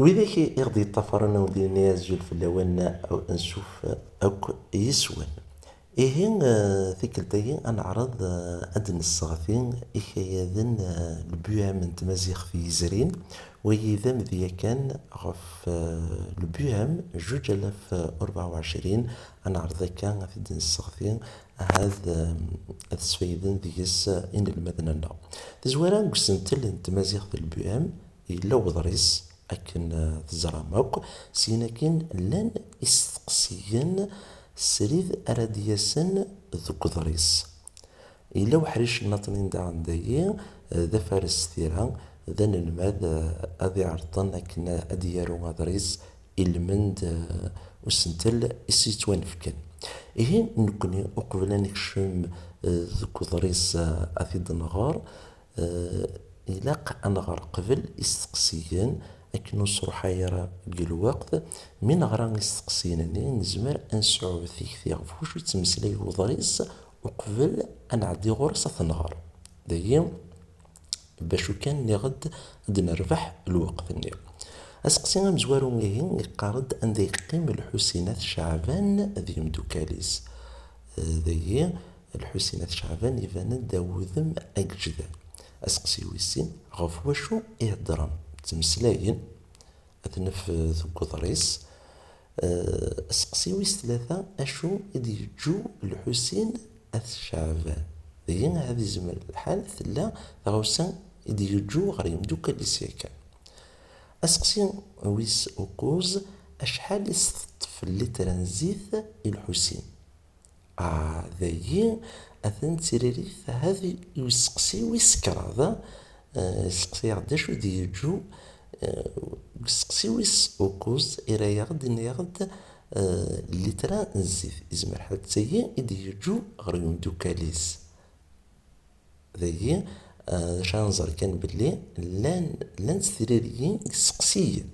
وإذا يغدي الطفرنا ودي ناس جل في اللوان أو نشوف أو يسون إيه ثيكلتي أنا عرض أدن الصغفين إخياذن البيع من تمازيغ في زرين وإذا مذيا كان غف البيعم 2024 أنا عرض كان في دن الصغفين هذا السفيدن ديس إن المدننا تزورا قسنتل تمازيغ في البيعم إلا وضريس أكن تزراموك سيناكين لن استقسيين سريد أرادياسن ذوك ضريس إلا وحريش ناطنين دا عندي ذا فارس ثيرا ذا نلماد أذي عرطان أكنا أديارو غضريس المند وسنتل إسيتوان فكان إيه نكوني أقبل نكشم ذوك ضريس أثي دنغار إلاق أنغار قبل استقسيين أكنو صروحايرا الوقت من غران استقسينني نزمر أنسعو ثيك ثيغ فوش يتمسلي وضريس وقبل أن عدي غرصة ثنغار دايما باشو كان نغد نربح الوقت ني أسقسينا مزوارو ميهين يقارد أن ذي قيم الحسينات شعبان ذي مدوكاليس ذي الحسينات شعبان يفان داوذم أجدا أسقسي ويسين غف وشو إهدران تمسلاين أثنف ذوك ضريس أسقسي ويس ثلاثة أشو إدي جو الحسين الشعبان ذي هذه زمن الحال ثلا غوسان إدي جو غريم دوكا لسيكا أسقسي ويس أوكوز أشحال يستطف اللي ترانزيث الحسين ذي أثن تريريث هذه يسقسي ويسكر سقسي عداش ودي يجو سقسي ويس أوكوز إرا يغد إن يغد اللي ترى نزيف إزمر حتى إدي يجو غريون دوكاليس ذي شانزر كان باللي لان ستريريين سقسيين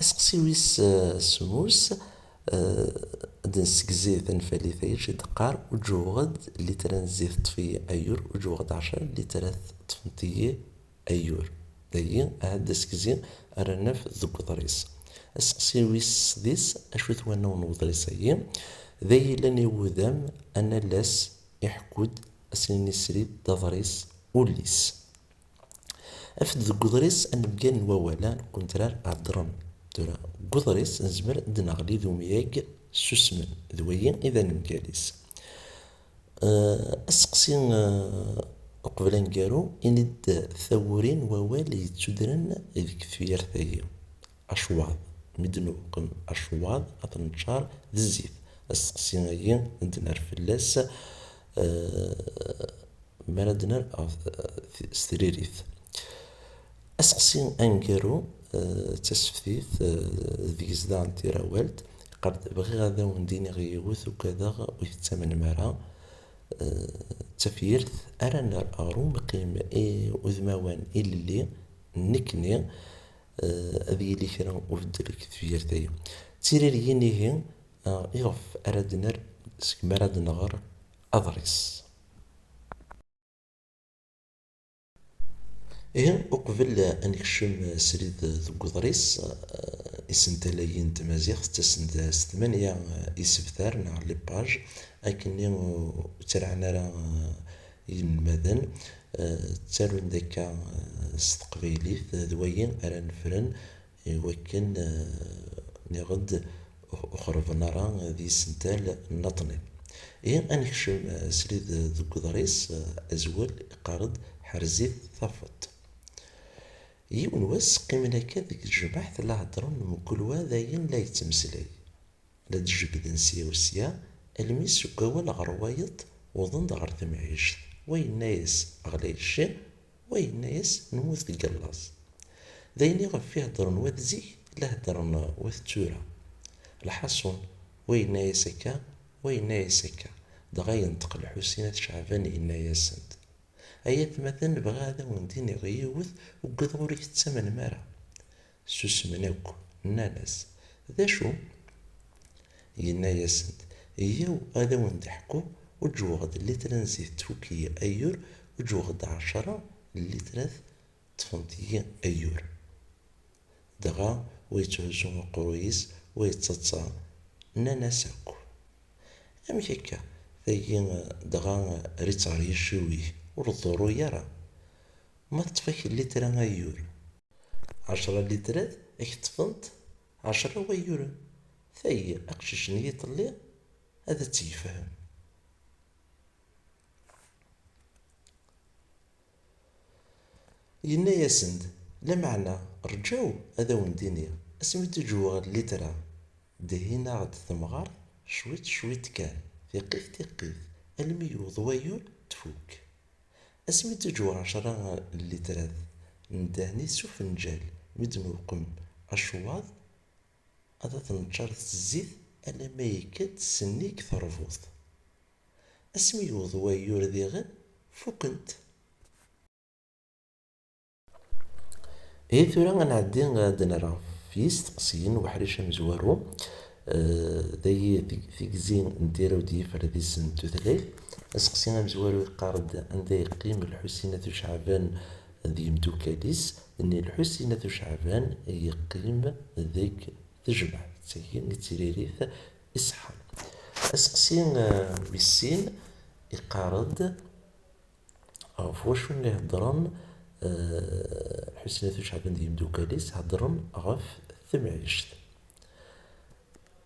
أسقسي ويس سموس دنسكزي ثنفالي ثيش دقار وجوغد اللي ترانزيث طفي أيور وجوغد 10 اللي تراث طفنتي أيور دايين هاد سكزي أرنف ذوك ضريس أسقسي ويس ديس أشو ثوانا ونوضريس أيين ذي لن يوذم أنا لاس يحكود أسنين سريد دضريس وليس أفد ذوك ضريس أن بقان ووالان كنترار عدران دورا قضريس نزمر دنغلي ذو مياق سسمن ذوين إذا نمكاليس أسقسين أقبلان قارو إند ثورين ووالي يتشدرن ذيك ثوير ثايا أشواض مدنو قم أشواض أطنشار ذزيث أسقسين أيين ندنر فلاس مردنر ستريريث أسقسين أنقارو تسفثيث ذيك زدان تيرا والد قرد بغي غادا ونديني غيوث وكذا ويتمن مرا تفيرث أرانا الأروم قيمة وذماوان اللي نكني أذي اللي كرا وفدلك تفيرثي تيريريني هي يغف أرادنر سكمراد نغر أضرس إيه أقبل أن يكشم سريد ذوك ضريس إسنتلاين تمازيغ تسند 8 إسفتار نع لي باج أكني ترعنا راه المدن تارون داكا استقبيليت ذوين أرا نفرن وكن نغد أخربنا راه ذي سنتال نطني إيه أن يكشم سريد ذوك ضريس أزول قارد حرزيت ثفت يون واس قيمنا كذيك الجماعة لا هضرون من كل واذاين لا يتمسلاي لا تجبد نسيا وسيا الميس وكوال غروايط وظن غر ثمعيشت وين نايس أغلي الشي وين نايس نموت القلاص ذاين يغف فيه هضرون وذزي لا هضرون وذتورا الحسن وين نايس هكا وين نايس هكا دغا ينتقل حسينات شعباني إنا ياسنت أيات مثلا بغا هذا ونديني غيوث وقضوري الثمن مارا سوسمناوك ناناس ذا شو ينا ياسنت إياو هذا وندحكو وجوغد اللي ترانزيت توكي أيور وجوغد 10 اللي تراث تفنتي أيور دغا ويتهزو قرويس ويتتصا ناناس اكو امك هكا ثاي دغا ريت غير يشويه ورضورو يرى ما تطفيك الليترا ايور 10 لترات اكتفنت 10 ويور ثاي اقشش نية اللي هذا تيفهم ينا ياسند لا معنى رجاو هذا ونديني اسميتو جوا الليترا دهينا غد ثمغار شويت شويت كان ثقيف ثقيف الميوض ويور تفوك اسميتو جوا 10 الليترات ندهني سفنجال مدنوقم أشواط هذا تنجر الزيت ألا ما يكاد سنيك ترفض اسمي وضويور ذي غن فوكنت ثورا غنعدي غادا نرى في يستقسيين وحريشة مزوارو داي ثيكزين نديرو دي فردي سن تثلاث اسقسينا مزوارو يقارد عند يقيم الحسينة شعبان ذي مدوكاليس ان الحسينة شعبان يقيم ذيك تجمع تسهي نتيريريث إسحان اسقسين بالسين يقارد فواشو اللي هضرن الحسينة شعبان ذي مدوكاليس هضرن غف ثمعيشت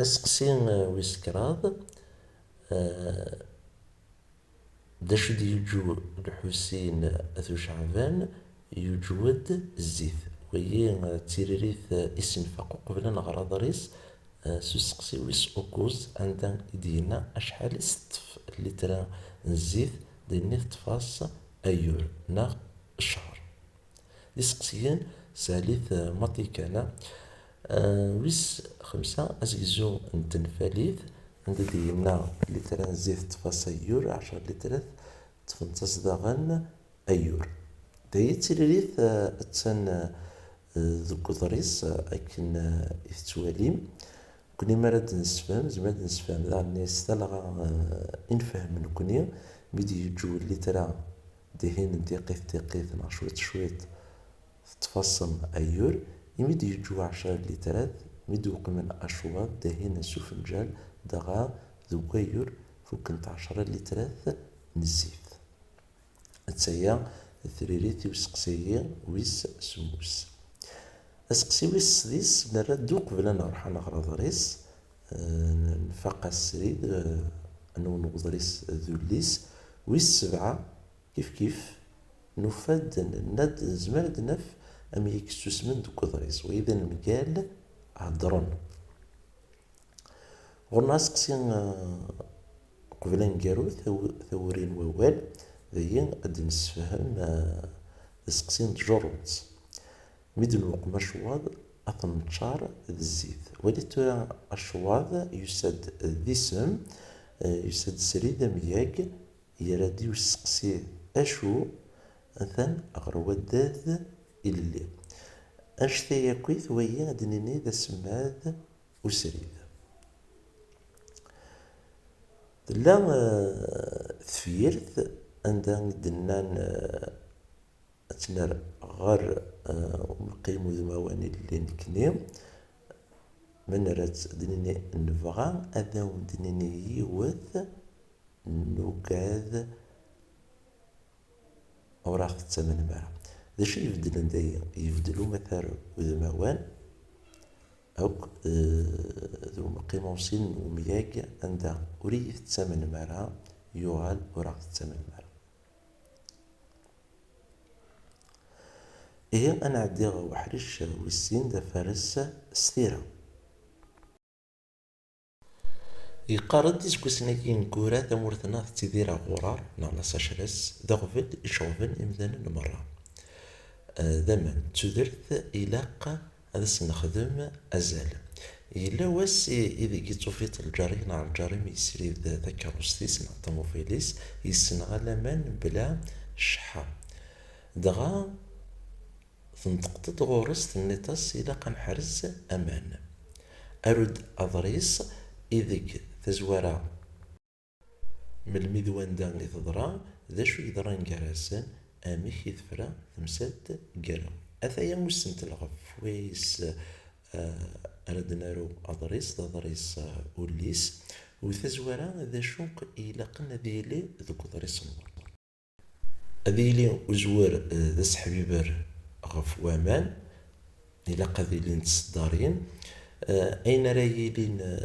اسقسين ويسكراض داش دي يجو الحسين ذو شعبان يجود الزيت وهي تيريريث اسم فاقو قبل نغرى ضريس سوسقسي ويس اوكوز عندنا يدينا اشحال ستف اللي ترى الزيت ديني تفاص ايور نا الشهر دي سقسيين ساليث مطيكانا ويس 5 أزيزو نتنفاليث عند دينا لتر نزيد تفاص أيور 10 لترات تفنتص داغن أيور دايا تيريث أتسان ذوك ضريس أكن إفتواليم كوني مراد نسفهم زماد نسفهم ذا الناس تلغى إنفهم نكوني ميدي يجو لترا دهين دقيق شويت شويت تفصم أيور يمد يجو 10 لترات مدوق من أشواط دهين سفنجال دغا ذوكيور فوكنت 10 لترات نزيف تسيا ثريريتي وسقسية ويس سموس اسقسي ويس سديس نرد دوق بلا نروح نغرى ضريس نفاق السريد انو نغضريس ذوليس ويس 7 كيف نفاد ند زمان نف أم يكسوس من دوك ضريس وإذا المقال هدرن غرنا سقسين قبل نقارو ثورين ووال ذي قد نسفهم سقسين جروت ميدن وقما شواض أثنشار الزيت وليتو الشواض يسد ذي سم يسد سريد مياك يرادي وسقسي أشو أثن أغروداذ إلى الليل أشتي كويث ويا دنيني ذا سماد وسريد لا ثفيرث عندنا دنان أتنار غار مقيم ذمواني اللي نكني من رات دنيني نبغى أذا دنيني يوث نوكاذ أو راح تتسمن معها ذا شي يبدل ندايا يبدلو مثلا وذموان أو ذو مقيمة وصين ومياك عندها أريد تتسمن معها يوغال وراح تتسمن معها إيه أنا عدي وحرش والسين دا فارس ستيرة يقارد ديسكوسناكين كورا ثمورثنا تيديرا غرار نانا ساشرس ذا غفل إشغفل إمدان المرة ذمن تدرث إلاقة هذا سنخدم أزال إلا واس إذا جيتو فيت الجاري نع الجاري ميسري ذاك الرستيس نع طموفيليس يسنغال من بلا شحا دغا تنتقطت غورست النتاس إلا قنحرز أمان أرد أضريس إذك تزورا من المذوان دا اللي تضرا ذا شو يضرا نكراسن أميك يثفرا ثمسات قرا أثايا مسنت الغف ويس أراد نارو أضريس ضريس أوليس وثزورا ذا شونك إلا قلنا ذيلي ذوك ضريس نور ذيلي وزور ذا سحبيبر غف وامان إلا قذيلين تصدارين أين رايلين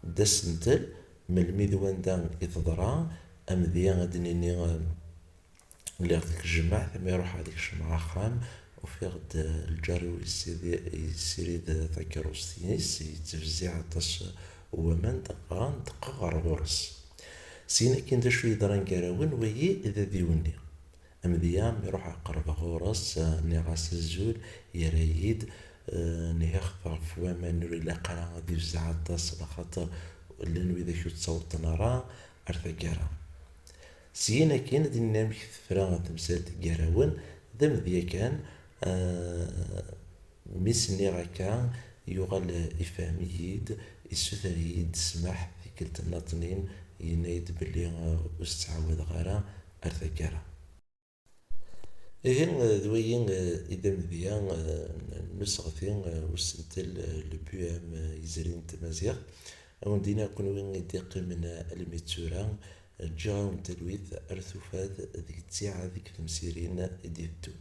دسنتل من الميدوان دان إتضرا أم ذي غدنيني اللي غديك الجماعة ثم يروح هذيك الجماعة خام وفي غد الجاري يسيريد ذاكروستينيس يتفزع عطاش ومن دقا غار غورس سينا كين دا شوي دران كراون ويي إذا ديوني أم ذيام يروح أقرب غورس نغاس الزول يرايد نهيخ ظرف ومن نوري لاقرا غادي يفزع عطاس لخاطر لأنو إذا كنت تصوت نرى أرثا كرا سينا كين دينامك ثفرا تمثال كراون ذم ذي كان ميسني غاكا يغال إفهميد السثريد سمح في كلتا الناطنين ينايد بلي استعوذ غارا أرثا كرا إذن ذوين إذا مذيان نسغثين وسنتل البيام يزرين تمازيغ أون دينا كونوين يديق من الميتوران جاون تلويث أرثوفاد ذيك تسيعة ذيك تمسيرين ديتو